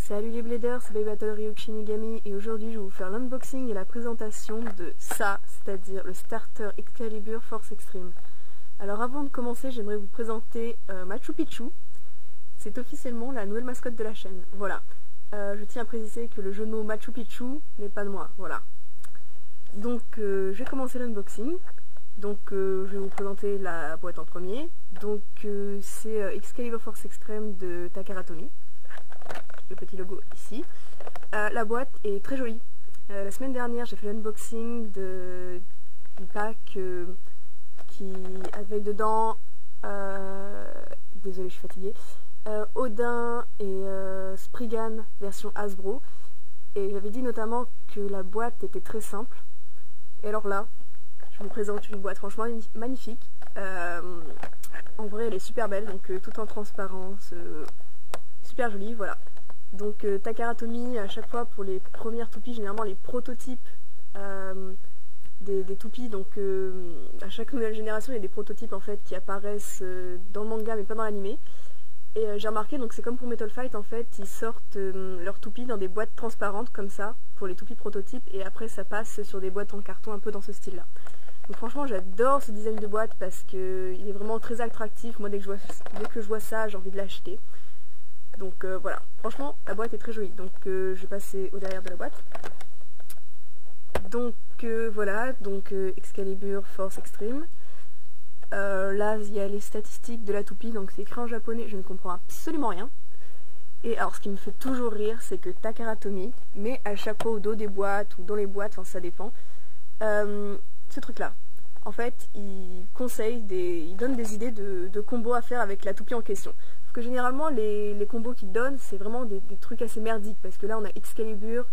Salut les bladers, c'est Battle Ryuk Shinigami et aujourd'hui je vais vous faire l'unboxing et la présentation de ça, c'est-à-dire le starter Excalibur Force Extreme. Alors avant de commencer, j'aimerais vous présenter Machu Picchu. C'est officiellement la nouvelle mascotte de la chaîne. Voilà. Je tiens à préciser que le jeu de mots Machu Picchu n'est pas de moi. Voilà. Donc je vais commencer l'unboxing. Donc je vais vous présenter la boîte en premier. Donc c'est Excalibur Force Extreme de Takara Tomy. Le petit logo ici. La boîte est très jolie. La semaine dernière j'ai fait l'unboxing du pack qui avait dedans, désolé je suis fatiguée, Odin et Spriggan version Hasbro, et j'avais dit notamment que la boîte était très simple, et alors là je vous présente une boîte franchement magnifique. En vrai elle est super belle, donc tout en transparence, super jolie, voilà. Donc Takara Tomy à chaque fois pour les premières toupies, généralement les prototypes des toupies, donc à chaque nouvelle génération il y a des prototypes en fait qui apparaissent dans le manga mais pas dans l'animé. Et j'ai remarqué, donc c'est comme pour Metal Fight en fait, ils sortent leurs toupies dans des boîtes transparentes comme ça pour les toupies prototypes, et après ça passe sur des boîtes en carton un peu dans ce style là. Donc franchement j'adore ce design de boîte parce que il est vraiment très attractif. Moi dès que je vois ça j'ai envie de l'acheter. Donc voilà, franchement la boîte est très jolie. Donc je vais passer au derrière de la boîte. Donc voilà, donc Excalibur Force Extreme. Là il y a les statistiques de la toupie, donc c'est écrit en japonais, je ne comprends absolument rien. Et alors ce qui me fait toujours rire, c'est que Takara Tomy met à chaque fois au dos des boîtes ou dans les boîtes, enfin ça dépend, ce truc là. En fait il conseille, il donne des idées de combos à faire avec la toupie en question. Parce que généralement les combos qu'il donne c'est vraiment des trucs assez merdiques, parce que là on a Excalibur,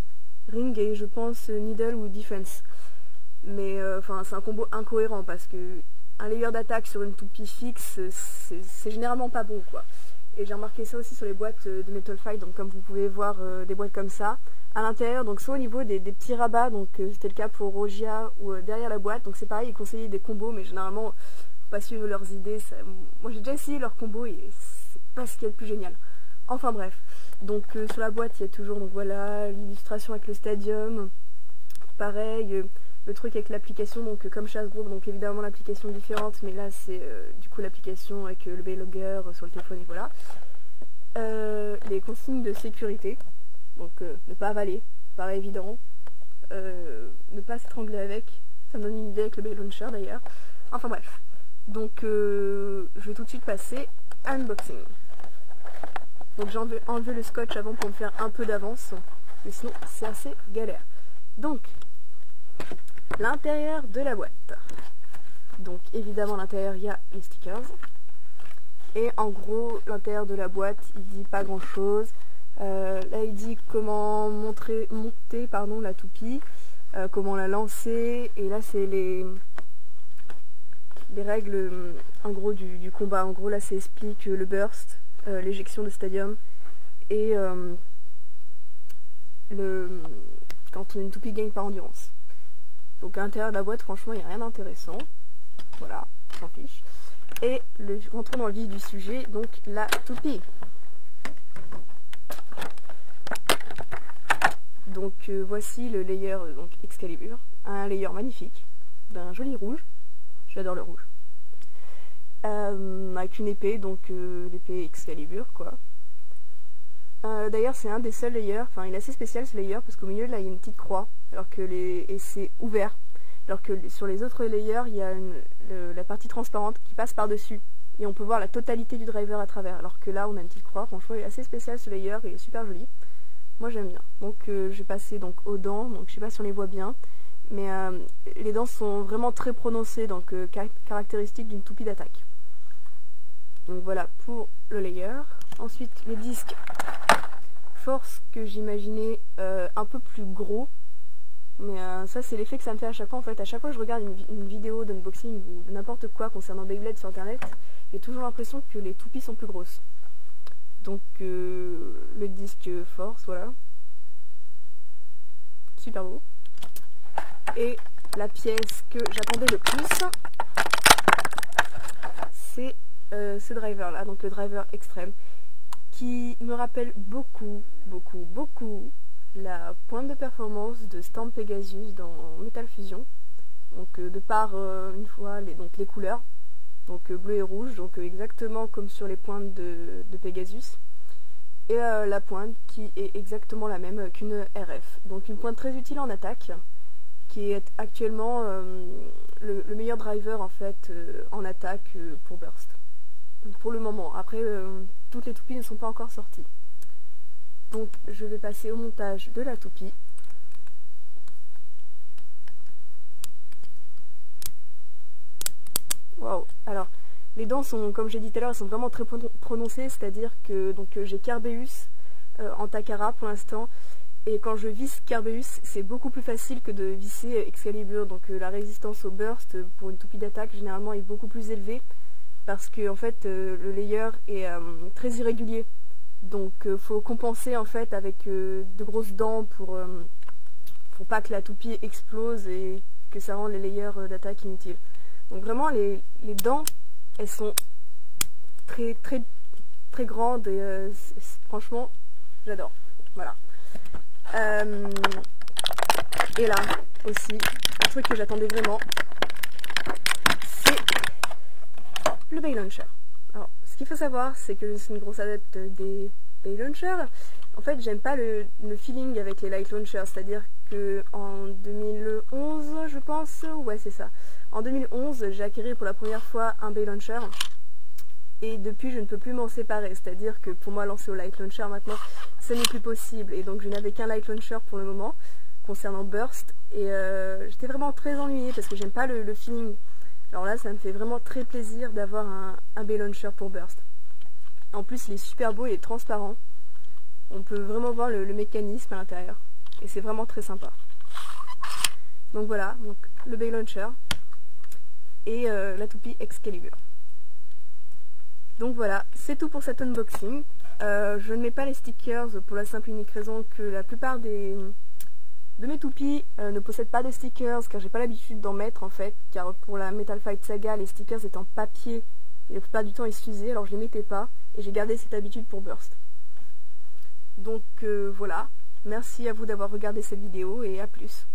Ring et je pense Needle ou Defense. Mais enfin c'est un combo incohérent parce que un layer d'attaque sur une toupie fixe c'est généralement pas bon quoi. Et j'ai remarqué ça aussi sur les boîtes de Metal Fight, donc comme vous pouvez voir des boîtes comme ça à l'intérieur, donc soit au niveau des petits rabats, donc c'était le cas pour Rogia, ou derrière la boîte, donc c'est pareil, ils conseillaient des combos mais généralement faut pas suivre leurs idées. Moi j'ai déjà essayé leurs combos et c'est pas ce qu'il y a de plus génial. Enfin bref, donc sur la boîte il y a toujours, donc voilà, l'illustration avec le stadium, pareil, le truc avec l'application, donc comme chez Hasbro, donc évidemment l'application est différente, mais là c'est du coup l'application avec le Baylogger sur le téléphone, et voilà. Les consignes de sécurité, donc ne pas avaler, pas évident, ne pas s'étrangler avec, ça me donne une idée avec le Bay Launcher d'ailleurs. Enfin bref, donc je vais tout de suite passer à l'unboxing. Donc j'ai enlevé le scotch avant pour me faire un peu d'avance, mais sinon c'est assez galère. Donc l'intérieur de la boîte. Donc évidemment à l'intérieur il y a les stickers. Et en gros l'intérieur de la boîte il dit pas grand chose. Là il dit comment monter la toupie, comment la lancer, et là c'est les règles en gros du combat. En gros là ça explique le burst, l'éjection de stadium, et quand une toupie gagne par endurance. Donc à l'intérieur de la boîte franchement il n'y a rien d'intéressant, voilà, je m'en fiche. Et rentrons dans le vif du sujet, donc la toupie. Donc voici le layer donc Excalibur, un layer magnifique, d'un joli rouge, j'adore le rouge, avec une épée, donc l'épée Excalibur quoi. D'ailleurs c'est un des seuls layers, enfin il est assez spécial ce layer parce qu'au milieu là il y a une petite croix, alors que et c'est ouvert, alors que sur les autres layers il y a la partie transparente qui passe par dessus et on peut voir la totalité du driver à travers, alors que là on a une petite croix. Franchement il est assez spécial ce layer, il est super joli, moi j'aime bien. Donc je vais passer donc aux dents, donc je sais pas si on les voit bien, mais les dents sont vraiment très prononcées, donc caractéristiques d'une toupie d'attaque. Donc voilà pour le layer. Ensuite les disques Force que j'imaginais un peu plus gros, mais ça c'est l'effet que ça me fait à chaque fois en fait. À chaque fois que je regarde une vidéo d'unboxing ou de n'importe quoi concernant Beyblade sur internet, j'ai toujours l'impression que les toupies sont plus grosses. Donc le disque Force, voilà, super beau. Et la pièce que j'attendais le plus, c'est ce driver là, donc le driver extrême, qui me rappelle beaucoup la pointe de performance de Storm Pegasus dans Metal Fusion. Donc de par une fois les couleurs, donc bleu et rouge, donc exactement comme sur les pointes de Pegasus. Et la pointe qui est exactement la même qu'une RF. Donc une pointe très utile en attaque, qui est actuellement le meilleur driver en fait en attaque pour Burst. Donc, pour le moment. Après, toutes les toupies ne sont pas encore sorties. Donc je vais passer au montage de la toupie. Waouh! Alors, les dents sont, comme j'ai dit tout à l'heure, elles sont vraiment très prononcées, c'est-à-dire que j'ai Kerbeus en Takara pour l'instant, et quand je visse Kerbeus, c'est beaucoup plus facile que de visser Excalibur, donc la résistance au burst pour une toupie d'attaque généralement est beaucoup plus élevée, parce que en fait le layer est très irrégulier, donc faut compenser en fait avec de grosses dents pour pas que la toupie explose et que ça rende les layers d'attaque inutiles. Donc vraiment les dents, elles sont très grandes et franchement j'adore. Voilà. Et là aussi, un truc que j'attendais vraiment, c'est le Bay Launcher. Alors ce qu'il faut savoir, c'est que je suis une grosse adepte des Bay Launchers. En fait, j'aime pas le feeling avec les Light Launchers, c'est-à-dire que en 2011, je pense, ouais c'est ça. En 2011, j'ai acquis pour la première fois un Bay Launcher. Et depuis, je ne peux plus m'en séparer, c'est-à-dire que pour moi, lancer au Light Launcher maintenant, ce n'est plus possible. Et donc, je n'avais qu'un Light Launcher pour le moment, concernant Burst. Et j'étais vraiment très ennuyée parce que j'aime pas le feeling. Alors là, ça me fait vraiment très plaisir d'avoir un Bay Launcher pour Burst. En plus, il est super beau, il est transparent. On peut vraiment voir le mécanisme à l'intérieur. Et c'est vraiment très sympa. Donc voilà, donc le Bay Launcher et la toupie Excalibur. Donc voilà, c'est tout pour cet unboxing. Je ne mets pas les stickers pour la simple et unique raison que la plupart de mes toupies ne possèdent pas de stickers, car j'ai pas l'habitude d'en mettre en fait, car pour la Metal Fight Saga, les stickers étant papier, et la plupart du temps ils s'usaient, alors je les mettais pas, et j'ai gardé cette habitude pour Burst. Donc voilà, merci à vous d'avoir regardé cette vidéo, et à plus.